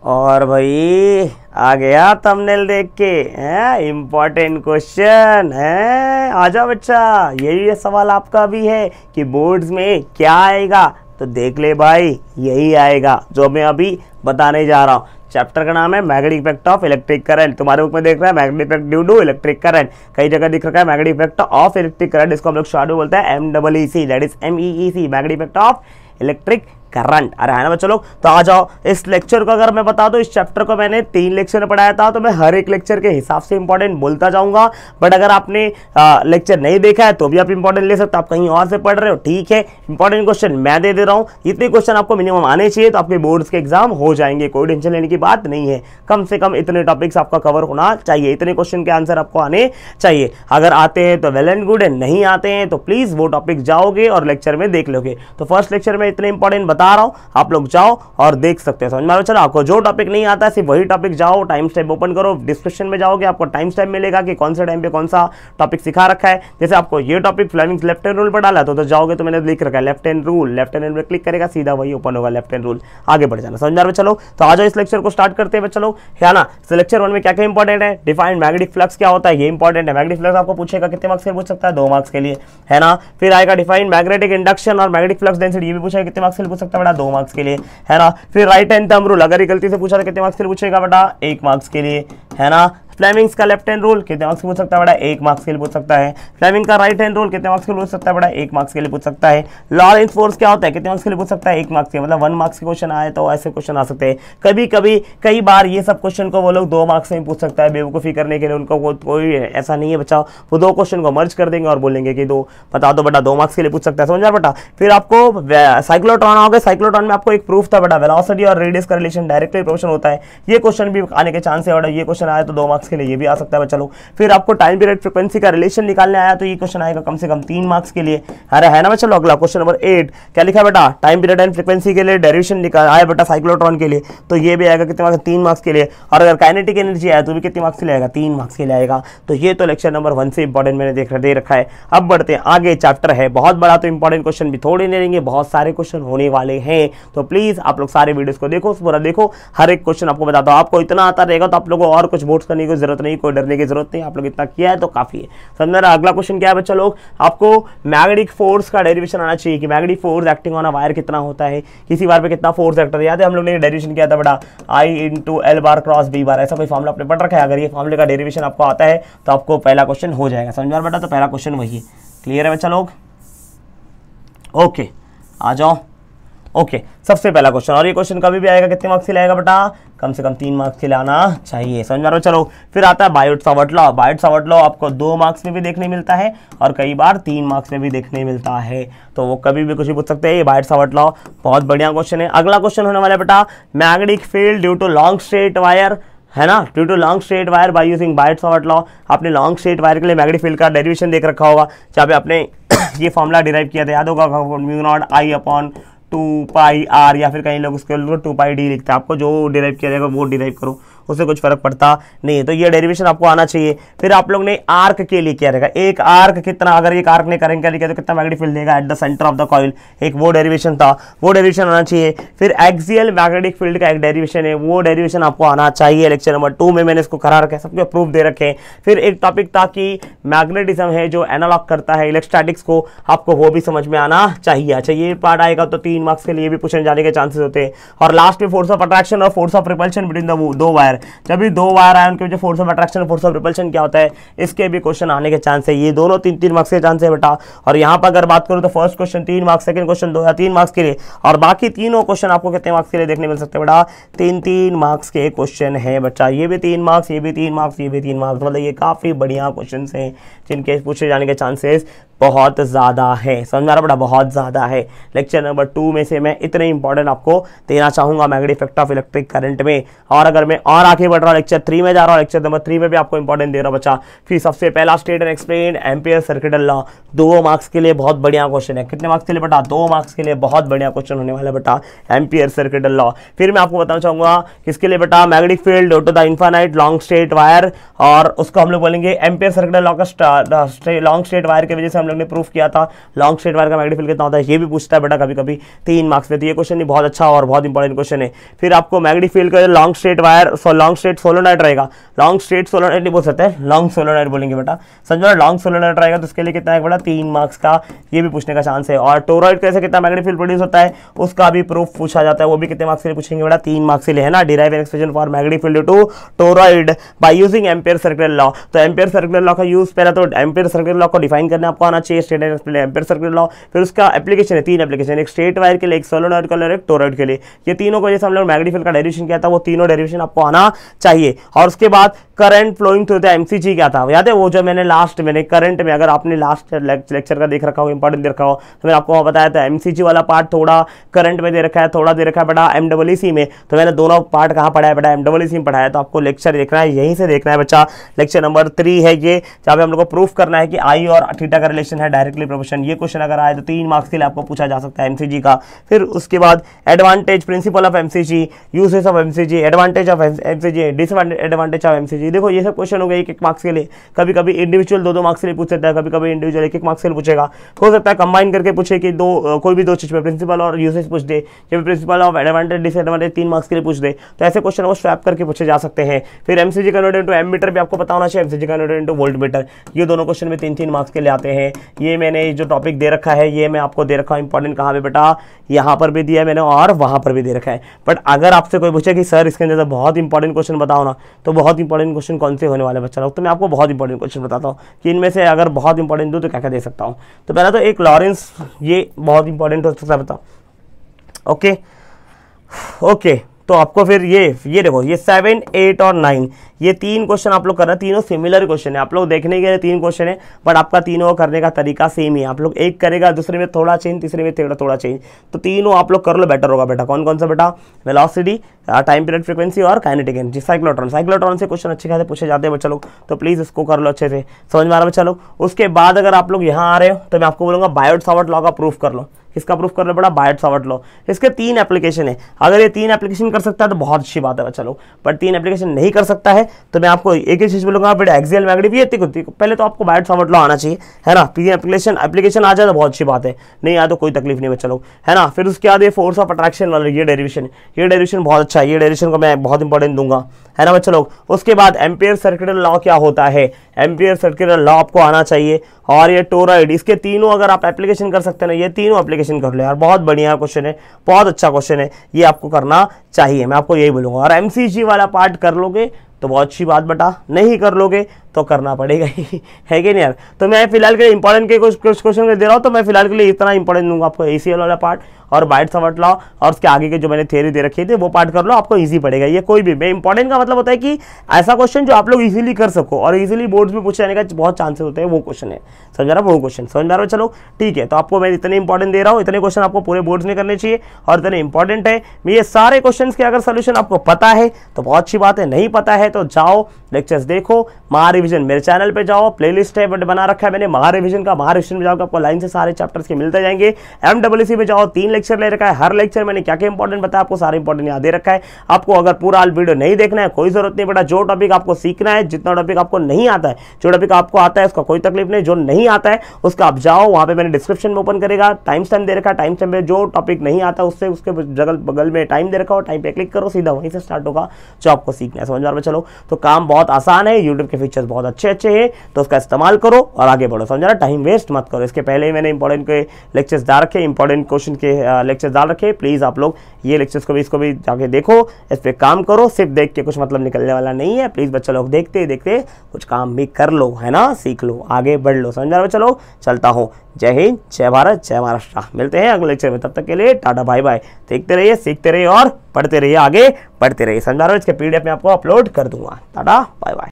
और भाई आ गया थंबनेल देख के है, इम्पोर्टेंट क्वेश्चन है। आजा बच्चा, यही सवाल आपका भी है कि बोर्ड्स में क्या आएगा, तो देख ले भाई, यही आएगा जो मैं अभी बताने जा रहा हूँ। चैप्टर का नाम है magnetic effect of electric current. तुम्हारे बुक में देख रहा है magnetic effect due to electric current, कई जगह दिख रखा है magnetic effect of electric current. इसको हम लोग शॉर्ट में बोलते हैं MEEC, that is MEEC, magnetic effect of electric current. अरे है ना बच्चों लोग, तो आ जाओ। इस लेक्चर को अगर मैं बता दूं, इस चैप्टर को मैंने 3 लेक्चर में पढ़ाया था, तो मैं हर एक लेक्चर के हिसाब से इंपॉर्टेंट बोलता जाऊंगा। बट अगर आपने लेक्चर नहीं देखा है तो भी आप इंपॉर्टेंट ले सकते हो, आप कहीं और से पढ़ रहे हो, ठीक है। इंपॉर्टेंट क्वेश्चन मैं दे रहा हूँ, इतने क्वेश्चन आपको मिनिमम आने चाहिए, तो आपके बोर्ड्स के एग्जाम हो जाएंगे, कोई टेंशन लेने की बात नहीं है। कम से कम इतने टॉपिक्स आपका कवर होना चाहिए, इतने क्वेश्चन के आंसर आपको आने चाहिए। अगर आते हैं तो वेल एंड गुड है, नहीं आते हैं तो प्लीज वो टॉपिक जाओगे और लेक्चर में देख लोगे। तो फर्स्ट लेक्चर में इतने इंपॉर्टेंट बता रहा हूँ, आप लोग जाओ और देख सकते हैं। समझ में? चलो, आपको जो टॉपिक नहीं आता है सिर्फ वही टॉपिक जाओ, टाइम स्टैम्प ओपन करो, डिस्क्रिप्शन में जाओगे, आपको टाइम स्टैम्प मिलेगा कि कौन से टाइम पे कौन सा टॉपिक सिखा रखा है। जैसे आपको ये topic Fleming's left hand rule पर डाला तो जाओगे तो मैंने लिख रखा है left hand rule, left hand में क्लिक करेगा, सीधा वही ओपन होगा लेफ्ट हैंड रूल, आगे बढ़ जाना। समझ में? चलो, तो आ जाओ, इस लेक्चर को स्टार्ट करते हैं चलो, है ना। लेक्चर 1 में क्या क्या इंपॉर्टेंट है, डिफाइंड मैग्नेटिक फ्लक्स क्या होता है, ये इंपॉर्टेंट है। मैग्नेटिक फ्लक्स आपको पूछेगा कितने मार्क्स के लिए पूछ सकता है, 2 मार्क्स के लिए, है ना। फिर आएगा डिफाइंड मैग्नेटिक इंडक्शन और मैग्नेटिक फ्लक्स डेंसिटी, ये भी पूछेगा कितने मार्क्स के लिए पूछ सकता है बेटा, 2 मार्क्स के लिए, है ना। फिर राइट हैंड थंब रूल, अगर ये गलती से पूछा तो कितने मार्क्स के लिए पूछेगा बेटा, 1 मार्क्स के लिए, है ना। फ्लेमिंग्स का लेफ्ट हैंड रूल कितने मार्क्स के पूछ सकता है बेटा, 1 मार्क्स के लिए पूछ सकता है। फ्लेमिंग का राइट हैंड रूल कितने मार्क्स के लिए पूछ सकता है बेटा, 1 मार्क्स के लिए पूछ सकता है। लॉरेंस फोर्स क्या होता है, कितने मार्क्स के लिए पूछ सकता है, 1 मार्क्स के, मतलब 1 मार्क्स के क्वेश्चन आए तो ऐसे क्वेश्चन आ सकते हैं। कभी कभी कई बार ये सब क्वेश्चन को वो लोग 2 मार्क्स में पूछ सकता है, बेवकूफ़ी करने के लिए उनको कोई ऐसा नहीं है बच्चा, वो 2 क्वेश्चन को मर्ज कर देंगे और बोलेंगे कि 2 बता दो बेटा, 2 मार्क्स के लिए पूछ सकता है। समझ बेटा। फिर आपको साइक्लोट्रॉन आओगे, साइक्लोट्रॉन में आपको एक प्रूफ था बेटा, वेलोसिटी और रेडियस का रिलेशन डायरेक्टली प्रोपोर्शनल होता है, ये क्वेश्चन भी आने के चांस है बेटा, ये क्वेश्चन आया तो 2 मार्क्स के लिए, ये भी आ सकता है। चलो, फिर आपको टाइम पीरियड फ्रीक्वेंसी का रिलेशन निकालने आया तो ये क्वेश्चन आएगा कम से कम 3 मार्क्स के लिए, अरे है ना। चलो, अगला क्वेश्चन नंबर 8 क्या लिखा बेटा, टाइम पीरियड एंड फ्रीक्वेंसी के लिए डेरिवेशन निकाल आया बेटा साइक्लोट्रॉन के लिए, तो ये भी आएगा कितने मार्क्स, 3 मार्क्स के लिए। और अगर काइनेटिक एनर्जी आया तो भी कितने मार्क्स के लिए आएगा, 3 मार्क्स के लिए आएगा। तो ये तो लेक्चर नंबर 1 से इंपॉर्टेंट मैंने दे रखा है। अब बढ़ते हैं आगे, चैप्टर है बहुत बड़ा, तो इंपॉर्टेंट क्वेश्चन भी थोड़े नहीं रहेंगे, बहुत सारे क्वेश्चन होने वाले हैं। तो प्लीज आप लोग सारे वीडियोस को देखो, पूरा देखो, हर एक क्वेश्चन आपको बताता हूं। आपको इतना आता रहेगा तो आप लोगों को और कुछ बोर्ड्स करने की जरूरत नहीं, कोई डरने की जरूरत नहीं, आप लोग इतना किया है तो काफी है। समझ रहा। अगला क्वेश्चन क्या है बच्चा लोग, आपको मैग्नेटिक फोर्स का डेरिवेशन आना चाहिए कि magnetic force acting on a wire कितना होता है, किसी वायर पे कितना फोर्स एक्ट होता है। याद है हम लोग ने डेरिवेशन किया था बेटा, I × L bar cross B बार, ऐसा कोई फॉर्मूला आपने पढ़ रखा है। अगर ये फॉर्मूले का डेरिवेशन आपको आता है तो आपको पहला क्वेश्चन हो जाएगा। समझ में बेटा, तो पहला क्वेश्चन वही है। क्लियर है बच्चा लोग? ओके, आ जाओ। ओके, सबसे पहला क्वेश्चन, और ये क्वेश्चन कभी भी आएगा कितने मार्क्स के लिए आएगा बेटा, कम से कम 3 मार्क्स के लिए आना चाहिए। समझ में आ रहा है? चलो, फिर आता है बायोट-सावर्ट लॉ। बायोट-सावर्ट लॉ आपको 2 मार्क्स में भी देखने मिलता है और कई बार 3 मार्क्स में भी देखने मिलता है, तो वो कभी भी कुछ भी पूछ सकते हैं। ये बायोट-सावर्ट लॉ बहुत बढ़िया क्वेश्चन है। अगला क्वेश्चन होने वाला है बेटा, magnetic field due to long straight wire, है ना, due to long straight wire by using Biot Savart law. आपने लॉन्ग स्ट्रेट वायर के लिए मैग्नेटिक फील्ड का डेरिवेशन देख रखा होगा, जहाँ पे आपने ये फॉर्मूला डिराइव किया था, याद होगा, μ0I/2πr, या फिर कई लोग उसके 2πd लिखते हैं। आपको जो डिराइव किया जाएगा वो डिराइव करो, उससे कुछ फर्क पड़ता नहीं है। तो ये डेरिवेशन आपको आना चाहिए। फिर आप लोग ने आर्क के लिए किया रहेगा, एक आर्क कितना, अगर एक आर्क ने करंट लिखा तो कितना मैग्नेटिक फील्ड देगा at the centre of the coil, एक वो डेरिवेशन था, वो डेरिवेशन आना चाहिए। फिर एक्सियल मैग्नेटिक फील्ड का एक डेरिवेशन है, वो डेरिवेशन आपको आना चाहिए। लेक्चर नंबर 2 में मैंने इसको करा रखा है, सबके प्रूफ दे रखे हैं। फिर एक टॉपिक था कि मैग्नेटिज्म है जो एनालॉग करता है इलेक्ट्रोस्टैटिक्स को, आपको वो भी समझ में आना चाहिए। अच्छा, ये पार्ट आएगा तो 3 मार्क्स के लिए भी पूछने जाने के चांसेस होते हैं। और लास्ट में फोर्स ऑफ अट्रैक्शन और force of repulsion between the 2 wire, जब भी 2 वायर आए उनके बीच फोर्स ऑफ अट्रैक्शन और फोर्स ऑफ रिपल्शन क्या होता है, इसके भी क्वेश्चन आने के चांस है। ये दोनों 3-3 मार्क्स के चांस है बेटा। और यहाँ पर अगर बात करूँ तो first question 3 marks, second question 2 या 3 मार्क्स के लिए, और बाकी तीनों क्वेश्चन आपको कितने मार्क्स के लिए देखने मिल सकते हैं बेटा, 3-3 मार्क्स के क्वेश्चन है बच्चा। ये भी 3 मार्क्स, ये भी 3 मार्क्स, ये भी 3 मार्क्स, मतलब ये काफी बढ़िया क्वेश्चन है जिनके पूछे जाने के चांसेस बहुत ज्यादा है। समझ में आ रहा बेटा, बहुत ज्यादा है। लेक्चर नंबर 2 में से मैं इतने इंपॉर्टेंट आपको देना चाहूंगा magnetic effect of electric current में। और अगर मैं और आगे बढ़ रहा हूँ, लेक्चर 3 में जा रहा हूँ, लेक्चर नंबर 3 में भी आपको इंपॉर्टेंट दे रहा हूँ बच्चा। फिर सबसे पहला state and explain ampere circuital law, 2 marks के लिए बहुत बढ़िया क्वेश्चन है। कितने मार्क्स के लिए बेटा, 2 मार्क्स के लिए बहुत बढ़िया क्वेश्चन होने वाला है बेटा, एम्पियर सर्किटल लॉ। फिर मैं आपको बताना चाहूंगा किसके लिए बेटा, magnetic field due to the infinite long straight wire, और उसको हम लोग बोलेंगे एम्पियर सर्किटल लॉ का लॉन्ग स्ट्रेट वायर की वजह से हम लोग लोग ने प्रूफ किया था लॉन्ग स्ट्रेट वायर का मैग्नेटिक फील्ड कितना होता है, ये भी पूछता है बेटा कभी कभी 3 मार्क्स में। तो ये क्वेश्चन भी बहुत अच्छा और बहुत इंपॉर्टेंट क्वेश्चन है। फिर आपको मैग्नेटिक फील्ड का long straight wire long straight solenoid रहेगा, लॉन्ग स्ट्रेट सोलोनॉइड नहीं बोल सकते, लॉन्ग सोलोनॉइड बोलेंगे बेटा, समझो लॉन्ग सोलोनॉइड रहेगा तो उसके लिए कितना है बेटा 3 मार्क्स का, ये भी पूछने का चांस है। और टोरॉइड कैसे कितना मैग्नेटिक फील्ड प्रोड्यूस होता है उसका भी प्रूफ पूछा जाता है, वो भी कितने मार्क्स के लिए पूछेंगे बेटा 3 मार्क्स के लिए, है ना। Derive an expression for magnetic field due to toroid by using Ampere circular law. तो एम्पियर सर्कुलर लॉ का यूज पहले तो एम्पियर सर्कुलर लॉ को डिफाइन करना आपको आना चाहिए, स्ट्रेट एम्पियर सर्कुलर लॉ। फिर उसका एप्लीकेशन है 3 एप्लीकेशन, एक स्ट्रेट वायर के लिए, एक सोलोनॉइड के लिए, एक टोरॉइड के लिए। ये तीनों को जैसे हम लोग मैग्नेटिक फील्ड का डेरिवेशन किया था वो तीनों डेरिवेशन आपको आना चाहिए। और उसके बाद current flowing through the MCG क्या था याद है, वो जो मैंने करंट में, अगर आपने लास्ट लेक्चर का देख रखा हो, इंपॉर्टेंट देख रखा हो, तो मैंने आपको बताया था एमसीजी वाला पार्ट थोड़ा करंट में दे रखा है, थोड़ा दे रखा है बेटा एमडब्ल्यूसी में। तो मैंने दोनों पार्ट कहाँ पढ़ाया बेटा एमडब्ल्यूसी में पढ़ाया। तो आपको लेक्चर देखना है, यहीं से देखना है बच्चा, लेक्चर नंबर 3 है ये, जहाँ पे हम लोग को प्रूफ करना है कि आई और थीटा का रिलेशन है डायरेक्टली प्रोपोर्शनल। ये क्वेश्चन अगर आए तो 3 मार्क्स के लिए आपको पूछा जा सकता है एमसीजी का। फिर उसके बाद advantage principle of MCG, uses of MCG, advantage of MCG, disadvantage of MCG. देखो ये सब क्वेश्चन हो गए 1-1 मार्क्स के लिए, कभी कभी इंडिविजुअल 2-2 मार्क्स के लिए पूछ सकता है, कभी कभी इंडिविजुअल 1-1 मार्क्स के लिए पूछेगा। हो सकता है कंबाइन करके पूछे कि कोई भी 2 चीज में प्रिंसिपल और यूसेज पूछ दे, या principle of advantage disadvantage 3 marks के लिए पूछ दे। तो ऐसे क्वेश्चन वो स्वैप करके पूछे जा सकते हैं। फिर एमसीजी कन्वर्टेड इनटू एमीटर भी आपको पता होना चाहिए, एमसीजी कन्वर्टेड इनटू वोल्टमीटर। ये दोनों क्वेश्चन में 3-3 मार्क्स के लिए आते हैं। ये मैंने जो टॉपिक दे रखा है ये मैं आपको दे रखा हूँ इंपॉर्टेंट कहाँ पे बेटा, यहाँ पर भी दिया है मैंने और वहां पर भी दे रखा है। बट अगर आपसे कोई पूछे कि सर इसके अंदर बहुत इंपॉर्टेंट क्वेश्चन बताओ ना, तो बहुत इंपॉर्टेंट क्वेश्चन कौन से होने वाले बच्चा लोग, तो मैं आपको बहुत इंपॉर्टेंट क्वेश्चन बताता हूँ कि इनमें से अगर बहुत इंपॉर्टेंट दूँ तो क्या क्या दे सकता हूँ। तो पहला तो एक लॉरेंस, ये बहुत इंपॉर्टेंट हो सकता है बताओ। ओके ओके, तो आपको फिर ये देखो ये 7, 8 और 9 ये 3 क्वेश्चन आप लोग कर रहे हैं, तीनों सिमिलर क्वेश्चन है। आप लोग देखने के लिए 3 क्वेश्चन है, बट आपका तीनों करने का तरीका सेम ही है। आप लोग एक करेगा, दूसरे में थोड़ा चेंज, तीसरे में थोड़ा चेंज, तो तीनों आप लोग कर लो, बेटर होगा बेटा। कौन कौन सा बेटा, वेलोसिटी, टाइम पीरियड, फ्रीक्वेंसी और काइनेटिक एनर्जी। साइक्लोट्रॉन से क्वेश्चन अच्छे खासे पूछे जाते हैं बच्चा लोग, तो प्लीज इसको कर लो अच्छे से, समझ में आ रहा है बच्चा लोग। उसके बाद अगर आप लोग यहाँ आ रहे हो तो मैं आपको बोलूंगा बायोट-सावर्ट लॉ का प्रूफ कर लो। किसका प्रूफ कर लो बेटा, बायोट-सावर्ट लॉ। इसके 3 एप्लीकेशन है, अगर ये 3 एप्लीकेशन कर सकता है तो बहुत अच्छी बात है बच्चा लोग, बट 3 एप्लीकेशन नहीं कर सकता है तो मैं आपको एक ही चीज बोलूंगा बेटा, एक्सियल मैग्नेटिक, ये पहले तो आपको बायोट-सावर्ट लॉ आना चाहिए, है ना। 3 एप्लीकेशन आ जाए तो बहुत अच्छी बात है, नहीं आया तो कोई तकलीफ नहीं बच्चा लोग, है ना। फिर उसके बाद ये फोर्स ऑफ अट्रैक्शन वाला ये डेरिवेशन बहुत अच्छा है, ये डेरिवेशन को मैं बहुत इंपॉर्टेंट दूंगा, है ना बच्चा लोग। उसके बाद एम्पियर सर्कुलर लॉ क्या होता है, एम्पियर सर्कुलर लॉ आपको आना चाहिए। और ये टोरॉइड, इसके तीनों अगर आप एप्लीकेशन कर सकते हैं ना, ये तीनों एप्लीकेशन कर लो यार, बहुत बढ़िया क्वेश्चन है, बहुत अच्छा क्वेश्चन है, ये आपको करना चाहिए, मैं आपको यही बोलूंगा। और एमसीजी वाला पार्ट कर लोगे तो बहुत अच्छी बात बेटा, नहीं कर लोगे तो करना पड़ेगा ही, है कि नहीं यार। तो मैं फिलहाल के लिए इंपॉर्टेंट के कुछ क्वेश्चन दे रहा हूँ, तो मैं फिलहाल के लिए इतना इंपॉर्टेंट दूंगा आपको, एसीएल वाला पार्ट और बायोट-सावर्ट लॉ और उसके आगे के जो मैंने थ्योरी दे रखी थी वो पार्ट कर लो, आपको इजी पड़ेगा। ये कोई भी, मैं इंपॉर्टेंट का मतलब होता है कि ऐसा क्वेश्चन जो आप लोग इजीली कर सको और इजीली बोर्ड्स में पूछे जाने का बहुत चांसेस होते हैं, वो क्वेश्चन है, समझ रहा, वो क्वेश्चन समझ में आ रहा है। चलो ठीक है, तो आपको मैं इतने इंपॉर्टेंट दे रहा हूँ, इतने क्वेश्चन आपको पूरे बोर्ड्स में करने चाहिए और इतने इंपॉर्टेंट है। ये सारे क्वेश्चन के अगर सोल्यूशन आपको पता है तो बहुत अच्छी बात है, नहीं पता है तो जाओ लेक्चर्स देखो, महारिविजन मेरे चैनल पे जाओ, प्लेलिस्ट है बना रखा है मैंने महारिविजन का, महारिविजन में जाओगे आपको लाइन से सारे चैप्टर्स के मिलते जाएंगे। एमडब्ल्यूसी में जाओ, 3 लेक्चर ले रखा है, हर लेक्चर मैंने क्या क्या इंपॉर्टेंट बताया आपको सारे इंपॉर्टेंट याद दे रखा है। आपको अगर पूरा वीडियो नहीं देखना है कोई जरूरत नहीं बेटा, जो टॉपिक आपको सीखना है, जितना टॉपिक आपको नहीं आता है, जो टॉपिक आपको आता है उसका कोई तकलीफ नहीं, जो नहीं आता है उसका आप जाओ, वहां पे मैंने डिस्क्रिप्शन में ओपन करेगा, टाइम स्टैम्प दे रखा है, टाइम स्टैम्प में जो टॉपिक नहीं आता उससे उसके बगल में टाइम दे रखा हो, टाइम पे क्लिक करो, सीधा वहीं से स्टार्ट होगा जो आपको सीखना है, समझ में आ रहा है। चलो तो काम बहुत आसान है, यूट्यूब के फीचर्स बहुत अच्छे हैं, तो उसका इस्तेमाल करो और आगे बढ़ो, समझ रहा, टाइम वेस्ट मत करो। इसके पहले ही मैंने इंपॉर्टेंट के लेक्चर्स डाल रखे, इंपॉर्टेंट क्वेश्चन के लेक्चर्स डाल रखे, प्लीज आप लोग ये लेक्चर्स को भी इसको भी जाके देखो, इस पे काम करो, सिर्फ देख के कुछ मतलब निकलने वाला नहीं है, प्लीज बच्चा लोग देखते देखते कुछ काम भी कर लो, है ना, सीख लो, आगे बढ़ लो, समझ रहे हो। चलो चलता हूँ, जय हिंद, जय भारत, जय महाराष्ट्र, मिलते हैं अगले लेक्चर में, तब तक के लिए टाटा बाय बाय। देखते रहिए, सीखते रहिए और पढ़ते रहिए, आगे बढ़ते रहिए, समझ रहे हो। इसके पीडीएफ में आपको अपलोड कर दूंगा, टाटा बाय बाय।